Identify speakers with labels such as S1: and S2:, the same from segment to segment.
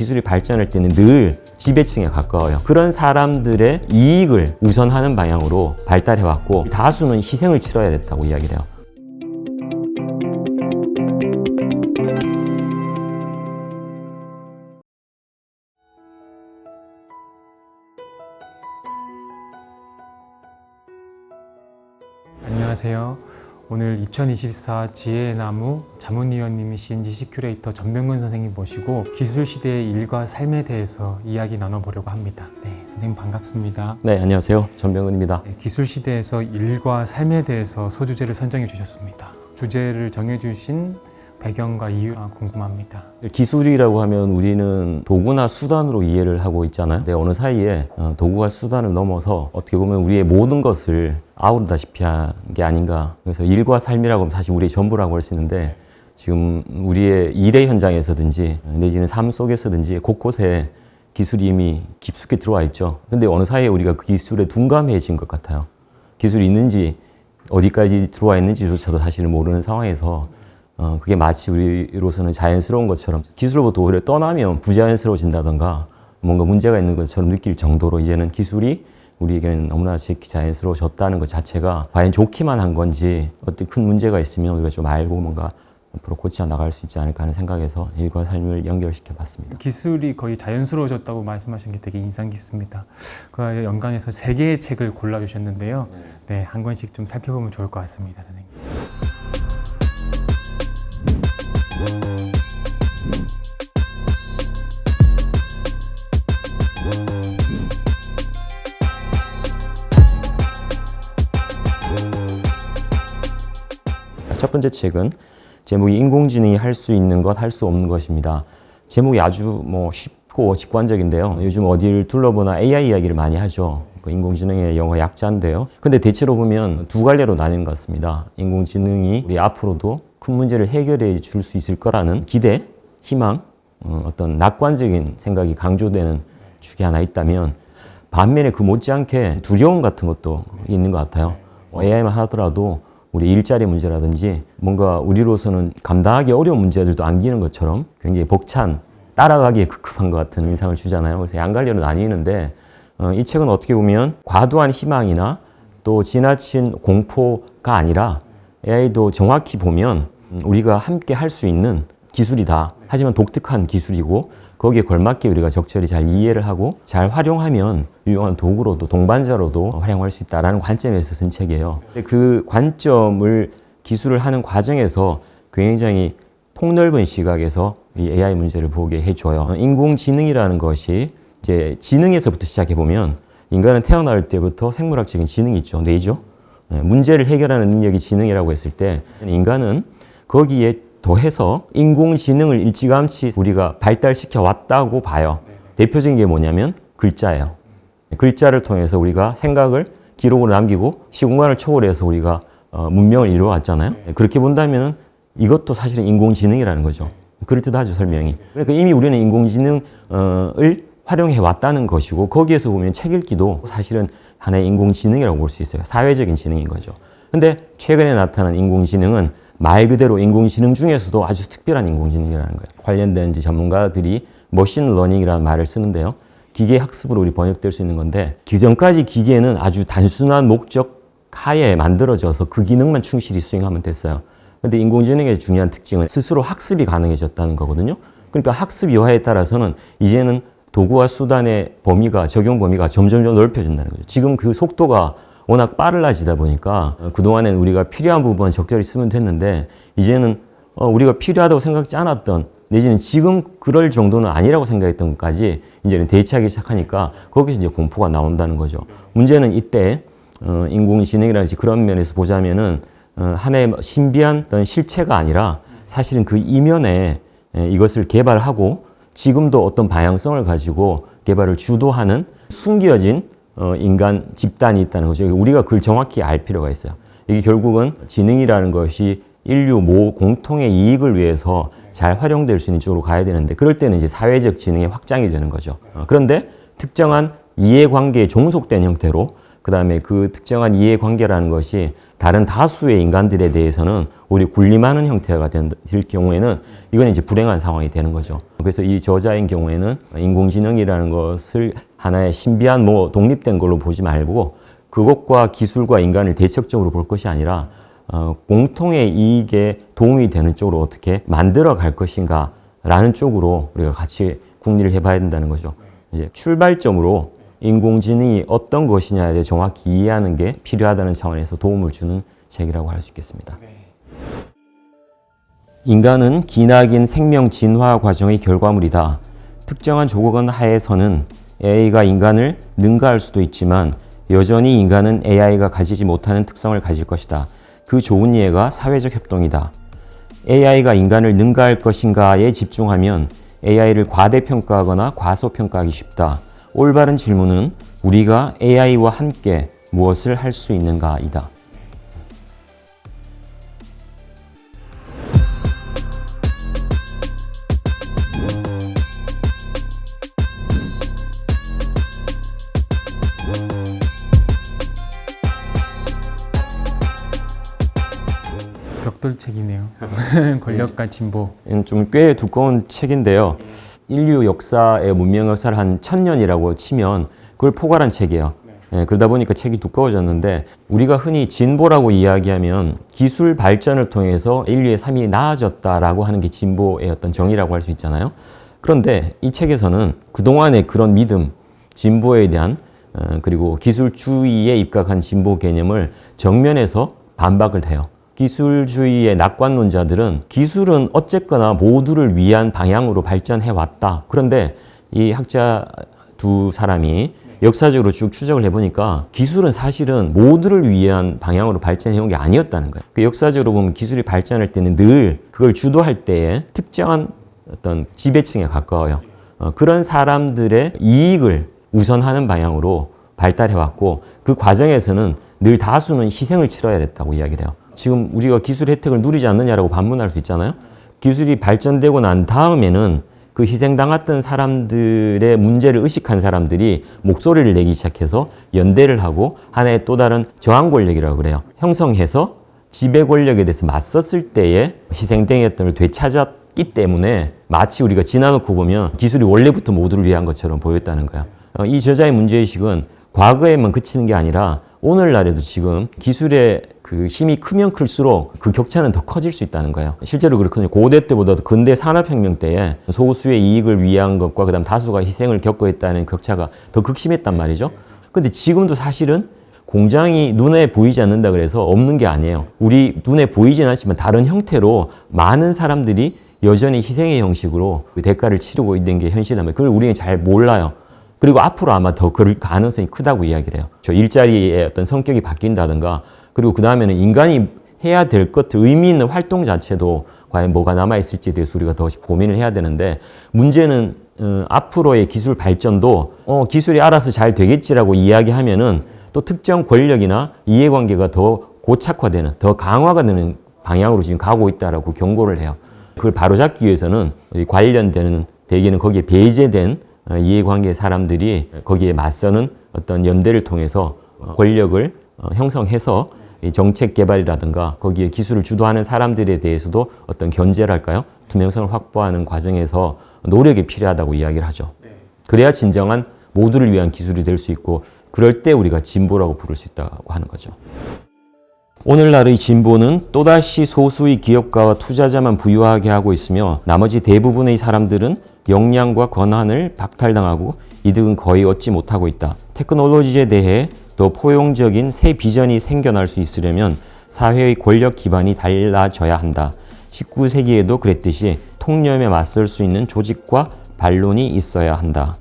S1: 기술이 발전할 때는 늘 지배층에 가까워요. 그런 사람들의 이익을 우선하는 방향으로 발달해왔고 다수는 희생을 치러야 됐다고 이야기를 해요.
S2: 안녕하세요. 오늘 2024 지혜의 나무 자문위원님이신 지식 큐레이터 전병근 선생님 모시고 기술시대의 일과 삶에 대해서 이야기 나눠보려고 합니다. 네, 선생님 반갑습니다.
S1: 네, 안녕하세요. 전병근입니다.
S2: 네, 기술시대에서 일과 삶에 대해서 소주제를 선정해 주셨습니다. 주제를 정해주신 배경과 이유가 궁금합니다.
S1: 기술이라고 하면 우리는 도구나 수단으로 이해를 하고 있잖아요. 근데 어느 사이에 도구와 수단을 넘어서 어떻게 보면 우리의 모든 것을 아우르다시피 한 게 아닌가. 그래서 일과 삶이라고 하면 사실 우리의 전부라고 할 수 있는데 지금 우리의 일의 현장에서든지 내지는 삶 속에서든지 곳곳에 기술이 이미 깊숙이 들어와 있죠. 근데 어느 사이에 우리가 그 기술에 둔감해진 것 같아요. 기술이 있는지 어디까지 들어와 있는지조차도 사실은 모르는 상황에서 그게 마치 우리로서는 자연스러운 것처럼 기술로부터 오히려 떠나면 부자연스러워진다던가 뭔가 문제가 있는 것처럼 느낄 정도로 이제는 기술이 우리에게는 너무나 자연스러워졌다는 것 자체가 과연 좋기만 한 건지 어떤 큰 문제가 있으면 우리가 좀 알고 뭔가 앞으로 고쳐 나갈 수 있지 않을까 하는 생각에서 일과 삶을 연결시켜 봤습니다.
S2: 기술이 거의 자연스러워졌다고 말씀하신 게 되게 인상 깊습니다. 그와 연관해서 3개의 책을 골라주셨는데요. 네, 한 권씩 좀 살펴보면 좋을 것 같습니다, 선생님.
S1: 첫 번째 책은 제목이 인공지능이 할 수 있는 것, 할 수 없는 것입니다. 제목이 아주 쉽고 직관적인데요. 요즘 어디를 둘러보나 AI 이야기를 많이 하죠. 인공지능의 영어 약자인데요. 근데 대체로 보면 두 갈래로 나뉘는 것 같습니다. 인공지능이 우리 앞으로도 큰 문제를 해결해 줄 수 있을 거라는 기대, 희망, 어떤 낙관적인 생각이 강조되는 축이 하나 있다면 반면에 그 못지않게 두려움 같은 것도 있는 것 같아요. AI만 하더라도 우리 일자리 문제라든지 뭔가 우리로서는 감당하기 어려운 문제들도 안기는 것처럼 굉장히 벅찬, 따라가기에 급급한 것 같은 인상을 주잖아요. 그래서 양갈래로 나뉘는데 이 책은 어떻게 보면 과도한 희망이나 또 지나친 공포가 아니라 AI도 정확히 보면 우리가 함께 할 수 있는 기술이다. 하지만 독특한 기술이고 거기에 걸맞게 우리가 적절히 잘 이해를 하고 잘 활용하면 유용한 도구로도 동반자로도 활용할 수 있다는 관점에서 쓴 책이에요. 그 관점을 기술을 하는 과정에서 굉장히 폭넓은 시각에서 이 AI 문제를 보게 해줘요. 인공지능이라는 것이 이제 지능에서부터 시작해 보면 인간은 태어날 때부터 생물학적인 지능이 있죠. 뇌죠. 문제를 해결하는 능력이 지능이라고 했을 때 인간은 거기에 더해서 인공지능을 일찌감치 우리가 발달시켜 왔다고 봐요. 대표적인 게 뭐냐면 글자예요. 글자를 통해서 우리가 생각을 기록으로 남기고 시공간을 초월해서 우리가 문명을 이루어왔잖아요. 그렇게 본다면 이것도 사실은 인공지능이라는 거죠. 그럴듯하죠, 설명이. 그러니까 이미 우리는 인공지능을 활용해 왔다는 것이고 거기에서 보면 책 읽기도 사실은 하나의 인공지능이라고 볼 수 있어요. 사회적인 지능인 거죠. 근데 최근에 나타난 인공지능은 말 그대로 인공지능 중에서도 아주 특별한 인공지능이라는 거예요. 관련된 이제 전문가들이 머신러닝이라는 말을 쓰는데요. 기계 학습으로 우리 번역될 수 있는 건데 기존까지 기계는 아주 단순한 목적 하에 만들어져서 그 기능만 충실히 수행하면 됐어요. 근데 인공지능의 중요한 특징은 스스로 학습이 가능해졌다는 거거든요. 그러니까 학습 여하에 따라서는 이제는 도구와 수단의 범위가, 적용 범위가 점점 넓혀진다는 거죠. 지금 그 속도가 워낙 빠르지다 보니까 그동안엔 우리가 필요한 부분 적절히 쓰면 됐는데 이제는 우리가 필요하다고 생각지 않았던 내지는 지금 그럴 정도는 아니라고 생각했던 것까지 이제는 대체하기 시작하니까 거기서 이제 공포가 나온다는 거죠. 문제는 이때 인공지능이라든지 그런 면에서 보자면은 하나의 신비한 어떤 실체가 아니라 사실은 그 이면에 이것을 개발하고 지금도 어떤 방향성을 가지고 개발을 주도하는 숨겨진 인간 집단이 있다는 거죠. 우리가 그걸 정확히 알 필요가 있어요. 이게 결국은 지능이라는 것이 인류 공통의 이익을 위해서 잘 활용될 수 있는 쪽으로 가야 되는데 그럴 때는 이제 사회적 지능의 확장이 되는 거죠. 그런데 특정한 이해관계에 종속된 형태로 그다음에 그 특정한 이해관계라는 것이 다른 다수의 인간들에 대해서는 오히려 군림하는 형태가 될 경우에는 이건 이제 불행한 상황이 되는 거죠. 그래서 이 저자인 경우에는 인공지능이라는 것을 하나의 신비한 독립된 걸로 보지 말고 그것과 기술과 인간을 대척적으로 볼 것이 아니라 공통의 이익에 도움이 되는 쪽으로 어떻게 만들어 갈 것인가 라는 쪽으로 우리가 같이 궁리를 해봐야 된다는 거죠. 이제 출발점으로 인공지능이 어떤 것이냐에 대해 정확히 이해하는 게 필요하다는 차원에서 도움을 주는 책이라고 할 수 있겠습니다. 인간은 기나긴 생명 진화 과정의 결과물이다. 특정한 조건 하에서는 AI가 인간을 능가할 수도 있지만 여전히 인간은 AI가 가지지 못하는 특성을 가질 것이다. 그 좋은 예가 사회적 협동이다. AI가 인간을 능가할 것인가에 집중하면 AI를 과대평가하거나 과소평가하기 쉽다. 올바른 질문은 우리가 AI와 함께 무엇을 할 수 있는가이다.
S2: 벽돌책이네요. 권력과 진보.
S1: 좀 꽤 두꺼운 책인데요. 인류 역사의 문명 역사를 한 1000년이라고 치면 그걸 포괄한 책이에요. 그러다 보니까 책이 두꺼워졌는데 우리가 흔히 진보라고 이야기하면 기술 발전을 통해서 인류의 삶이 나아졌다라고 하는 게 진보의 어떤 정의라고 할 수 있잖아요. 그런데 이 책에서는 그동안의 그런 믿음, 진보에 대한 그리고 기술주의에 입각한 진보 개념을 정면에서 반박을 해요. 기술주의의 낙관론자들은 기술은 어쨌거나 모두를 위한 방향으로 발전해 왔다. 그런데 이 학자 두 사람이 역사적으로 쭉 추적을 해보니까 기술은 사실은 모두를 위한 방향으로 발전해 온 게 아니었다는 거예요. 그 역사적으로 보면 기술이 발전할 때는 늘 그걸 주도할 때에 특정한 어떤 지배층에 가까워요. 그런 사람들의 이익을 우선하는 방향으로 발달해 왔고 그 과정에서는 늘 다수는 희생을 치러야 됐다고 이야기를 해요. 지금 우리가 기술 혜택을 누리지 않느냐라고 반문할 수 있잖아요. 기술이 발전되고 난 다음에는 그 희생당했던 사람들의 문제를 의식한 사람들이 목소리를 내기 시작해서 연대를 하고 하나의 또 다른 저항 권력이라고 그래요. 형성해서 지배 권력에 대해서 맞섰을 때에 희생당했던 걸 되찾았기 때문에 마치 우리가 지나놓고 보면 기술이 원래부터 모두를 위한 것처럼 보였다는 거예요. 이 저자의 문제의식은 과거에만 그치는 게 아니라 오늘날에도 지금 기술의 그 힘이 크면 클수록 그 격차는 더 커질 수 있다는 거예요. 실제로 그렇거든요. 고대 때보다도 근대 산업혁명 때에 소수의 이익을 위한 것과 그다음 다수가 희생을 겪고 있다는 격차가 더 극심했단 말이죠. 근데 지금도 사실은 공장이 눈에 보이지 않는다 그래서 없는 게 아니에요. 우리 눈에 보이진 않지만 다른 형태로 많은 사람들이 여전히 희생의 형식으로 그 대가를 치르고 있는 게 현실이란 말이에요. 그걸 우리는 잘 몰라요. 그리고 앞으로 아마 더 그럴 가능성이 크다고 이야기를 해요. 저 일자리의 어떤 성격이 바뀐다든가 그리고 그 다음에는 인간이 해야 될 것, 의미 있는 활동 자체도 과연 뭐가 남아있을지에 대해서 우리가 더 고민을 해야 되는데 문제는 앞으로의 기술 발전도 기술이 알아서 잘 되겠지라고 이야기하면은 또 특정 권력이나 이해관계가 더 고착화되는, 더 강화가 되는 방향으로 지금 가고 있다라고 경고를 해요. 그걸 바로잡기 위해서는 관련되는 대개는 거기에 배제된 이해관계 사람들이 거기에 맞서는 어떤 연대를 통해서 권력을 형성해서 정책 개발이라든가 거기에 기술을 주도하는 사람들에 대해서도 어떤 견제랄까요? 투명성을 확보하는 과정에서 노력이 필요하다고 이야기를 하죠. 그래야 진정한 모두를 위한 기술이 될 수 있고 그럴 때 우리가 진보라고 부를 수 있다고 하는 거죠. 오늘날의 진보는 또다시 소수의 기업가와 투자자만 부유하게 하고 있으며 나머지 대부분의 사람들은 역량과 권한을 박탈당하고 이득은 거의 얻지 못하고 있다. 테크놀로지에 대해 더 포용적인 새 비전이 생겨날 수 있으려면 사회의 권력 기반이 달라져야 한다. 19세기에도 그랬듯이 통념에 맞설 수 있는 조직과 반론이 있어야 한다.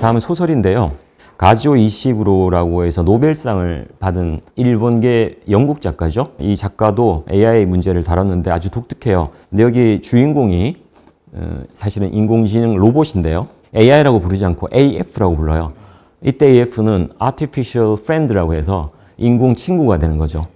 S1: 다음은 소설인데요. 가지오 이시구로라고 해서 노벨상을 받은 일본계 영국 작가죠. 이 작가도 AI 문제를 다뤘는데 아주 독특해요. 근데 여기 주인공이 사실은 인공지능 로봇인데요. AI라고 부르지 않고 AF라고 불러요. 이때 AF는 Artificial Friend라고 해서 인공 친구가 되는 거죠.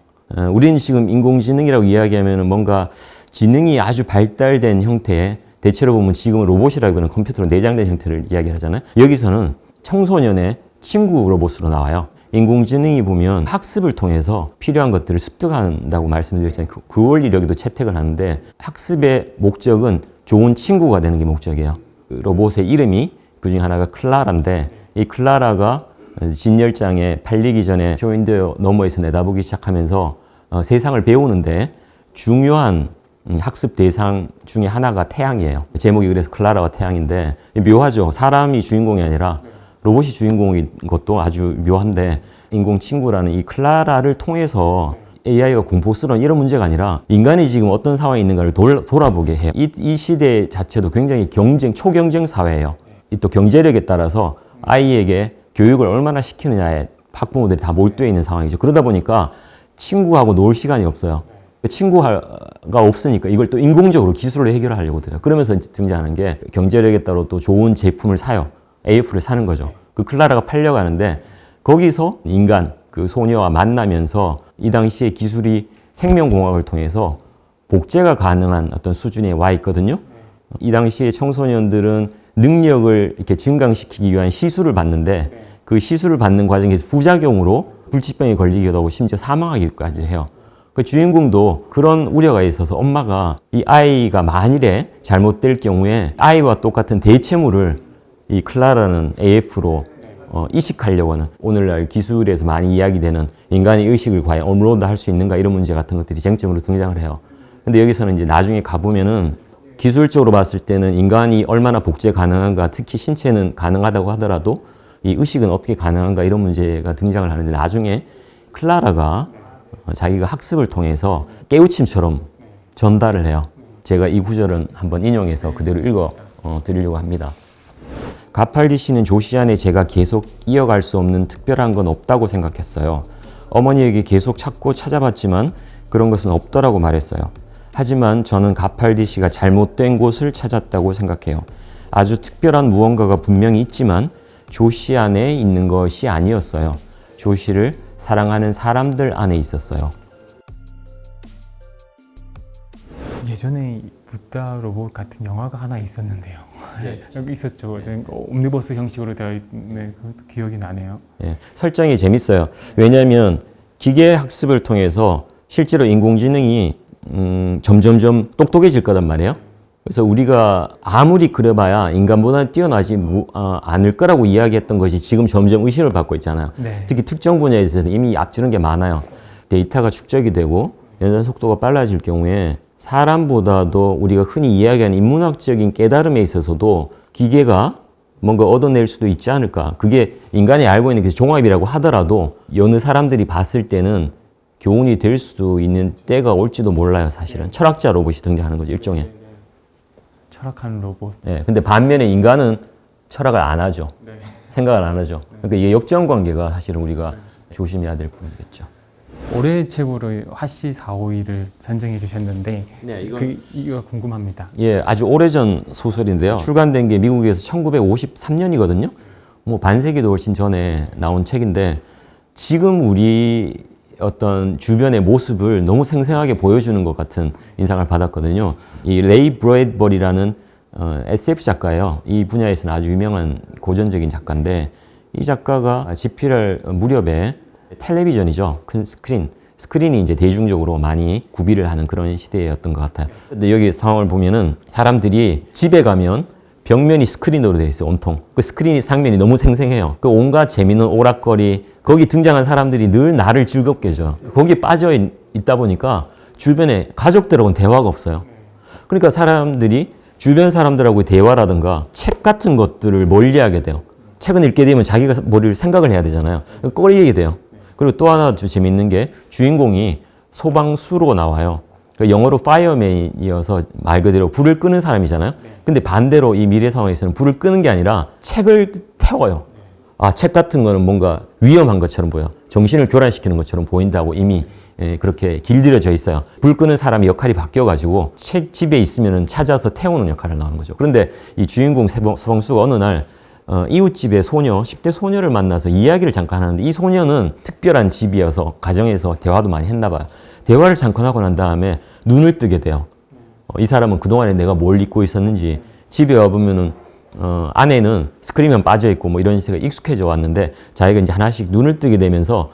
S1: 우리는 지금 인공지능이라고 이야기하면 뭔가 지능이 아주 발달된 형태의, 대체로 보면 지금은 로봇이라고 하는 컴퓨터로 내장된 형태를 이야기하잖아요. 여기서는 청소년의 친구 로봇으로 나와요. 인공지능이 보면 학습을 통해서 필요한 것들을 습득한다고 말씀드렸잖아요. 그 원리를 여기도 채택을 하는데, 학습의 목적은 좋은 친구가 되는 게 목적이에요. 로봇의 이름이 그중에 하나가 클라라인데, 이 클라라가 진열장에 팔리기 전에 쇼윈도 너머에서 내다보기 시작하면서 세상을 배우는데 중요한 학습 대상 중에 하나가 태양이에요. 제목이 그래서 클라라와 태양인데, 묘하죠. 사람이 주인공이 아니라 로봇이 주인공인 것도 아주 묘한데, 인공 친구라는 이 클라라를 통해서 AI가 공포스러운 이런 문제가 아니라 인간이 지금 어떤 상황에 있는가를 돌아보게 해요. 이 시대 자체도 굉장히 초경쟁 사회예요. 또 경제력에 따라서 아이에게 교육을 얼마나 시키느냐에 학부모들이 다 몰두해 있는 상황이죠. 그러다 보니까 친구하고 놀 시간이 없어요. 친구가 없으니까 이걸 또 인공적으로 기술로 해결하려고 들어요. 그러면서 등장하는 게 경제력에 따라 또 좋은 제품을 사요. AF를 사는 거죠. 그 클라라가 팔려가는데, 거기서 인간, 그 소녀와 만나면서 이 당시에 기술이 생명공학을 통해서 복제가 가능한 어떤 수준에 와 있거든요. 이 당시에 청소년들은 능력을 이렇게 증강시키기 위한 시술을 받는데, 그 시술을 받는 과정에서 부작용으로 불치병에 걸리기도 하고 심지어 사망하기까지 해요. 그 주인공도 그런 우려가 있어서 엄마가 이 아이가 만일에 잘못될 경우에 아이와 똑같은 대체물을 이 클라라는 AF로 이식하려고 하는, 오늘날 기술에서 많이 이야기되는 인간의 의식을 과연 업로드 할 수 있는가, 이런 문제 같은 것들이 쟁점으로 등장을 해요. 근데 여기서는 이제 나중에 가보면은 기술적으로 봤을 때는 인간이 얼마나 복제 가능한가, 특히 신체는 가능하다고 하더라도 이 의식은 어떻게 가능한가, 이런 문제가 등장을 하는데, 나중에 클라라가 자기가 학습을 통해서 깨우침처럼 전달을 해요. 제가 이 구절은 한번 인용해서 그대로 읽어 드리려고 합니다. 가팔디시는 조시안에 제가 계속 이어갈 수 없는 특별한 건 없다고 생각했어요. 어머니에게 계속 찾고 찾아봤지만 그런 것은 없더라고 말했어요. 하지만 저는 가팔디시가 잘못된 곳을 찾았다고 생각해요. 아주 특별한 무언가가 분명히 있지만 조시 안에 있는 것이 아니었어요. 조시를 사랑하는 사람들 안에 있었어요.
S2: 예전에 부다 로봇 같은 영화가 하나 있었는데요. 여기 있었죠. 옴니버스 형식으로 되어 있는 그 기억이 나네요.
S1: 예, 설정이 재밌어요. 왜냐하면 기계 학습을 통해서 실제로 인공지능이 점점점 똑똑해질 거란 말이에요. 그래서 우리가 아무리 그려봐야 인간보다 뛰어나지 않을 거라고 이야기했던 것이 지금 점점 의심을 받고 있잖아요.
S2: 네.
S1: 특히 특정 분야에서는 이미 앞지른 게 많아요. 데이터가 축적이 되고 연산 속도가 빨라질 경우에 사람보다도 우리가 흔히 이야기하는 인문학적인 깨달음에 있어서도 기계가 뭔가 얻어낼 수도 있지 않을까. 그게 인간이 알고 있는 게 종합이라고 하더라도 여느 사람들이 봤을 때는 교훈이 될 수 있는 때가 올지도 몰라요, 사실은. 철학자 로봇이 등장하는 거죠, 일종의.
S2: 철학하는 로봇.
S1: 네, 근데 반면에 인간은 철학을 안 하죠. 생각을 안 하죠. 그러니까 이게 역전관계가 사실은 우리가 조심해야 될 부분이겠죠.
S2: 올해의 책으로 화씨 451을 선정해 주셨는데
S1: 네,
S2: 이거 궁금합니다.
S1: 예, 아주 오래전 소설인데요. 출간된 게 미국에서 1953년이거든요. 뭐 반세기도 훨씬 전에 나온 책인데, 지금 우리 어떤 주변의 모습을 너무 생생하게 보여주는 것 같은 인상을 받았거든요. 이 레이 브래드버리라는 SF 작가예요. 이 분야에서는 아주 유명한 고전적인 작가인데, 이 작가가 집필할 무렵에 텔레비전이죠. 큰 스크린이 이제 대중적으로 많이 구비를 하는 그런 시대였던 것 같아요. 근데 여기 상황을 보면은 사람들이 집에 가면 벽면이 스크린으로 되어 있어요, 온통. 그 스크린 상면이 너무 생생해요. 그 온갖 재미있는 오락거리, 거기 등장한 사람들이 늘 나를 즐겁게 해줘. 거기에 빠져 있다 보니까 주변에 가족들하고는 대화가 없어요. 그러니까 사람들이 주변 사람들하고 대화라든가 책 같은 것들을 멀리하게 돼요. 책은 읽게 되면 자기가 머리를 생각을 해야 되잖아요. 꺼리게 돼요. 그리고 또 하나 재밌는 게 주인공이 소방수로 나와요. 영어로 파이어맨이어서 말 그대로 불을 끄는 사람이잖아요. 근데 반대로 이 미래 상황에서는 불을 끄는 게 아니라 책을 태워요. 책 같은 거는 뭔가 위험한 것처럼 보여. 정신을 교란시키는 것처럼 보인다고 이미 그렇게 길들여져 있어요. 불 끄는 사람의 역할이 바뀌어가지고 책 집에 있으면 찾아서 태우는 역할을 나오는 거죠. 그런데 이 주인공 소방수가 어느 날 이웃집의 소녀, 10대 소녀를 만나서 이야기를 잠깐 하는데 이 소녀는 특별한 집이어서 가정에서 대화도 많이 했나 봐요. 대화를 잠깐 하고 난 다음에 눈을 뜨게 돼요. 이 사람은 그동안에 내가 뭘 잊고 있었는지 집에 와보면은 안에는 스크린만 빠져있고 뭐 이런 식으로 익숙해져 왔는데 자기가 이제 하나씩 눈을 뜨게 되면서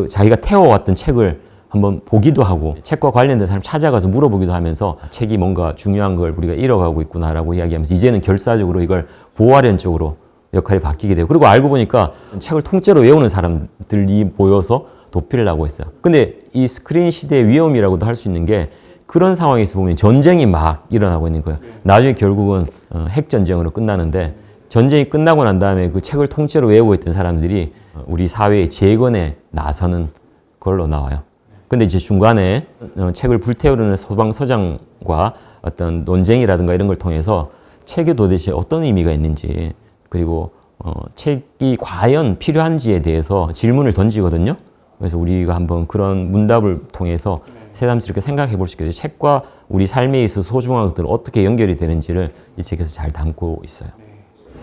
S1: 자기가 태워왔던 책을 한번 보기도 하고 책과 관련된 사람 찾아가서 물어보기도 하면서 책이 뭔가 중요한 걸 우리가 잃어가고 있구나라고 이야기하면서 이제는 결사적으로 이걸 보호하려는 쪽으로 역할이 바뀌게 되고 그리고 알고 보니까 책을 통째로 외우는 사람들이 모여서 도피를 하고 있어요. 근데 이 스크린 시대의 위험이라고도 할 수 있는 게 그런 상황에서 보면 전쟁이 막 일어나고 있는 거예요. 나중에 결국은 핵전쟁으로 끝나는데 전쟁이 끝나고 난 다음에 그 책을 통째로 외우고 있던 사람들이 우리 사회의 재건에 나서는 걸로 나와요. 근데 이제 중간에 책을 불태우려는 소방서장과 어떤 논쟁이라든가 이런 걸 통해서 책이 도대체 어떤 의미가 있는지 그리고 책이 과연 필요한지에 대해서 질문을 던지거든요. 그래서 우리가 한번 그런 문답을 통해서 새삼스럽게 생각해 볼 수 있게 돼요. 책과 우리 삶에 있어서 소중한 것들은 어떻게 연결이 되는지를 이 책에서 잘 담고 있어요.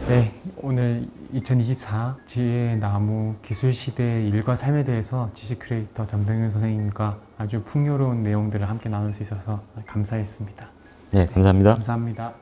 S2: 네, 오늘 2024 지혜의 나무 기술시대의 일과 삶에 대해서 지식 큐레이터 전병윤 선생님과 아주 풍요로운 내용들을 함께 나눌 수 있어서 감사했습니다.
S1: 네, 감사합니다.
S2: 감사합니다.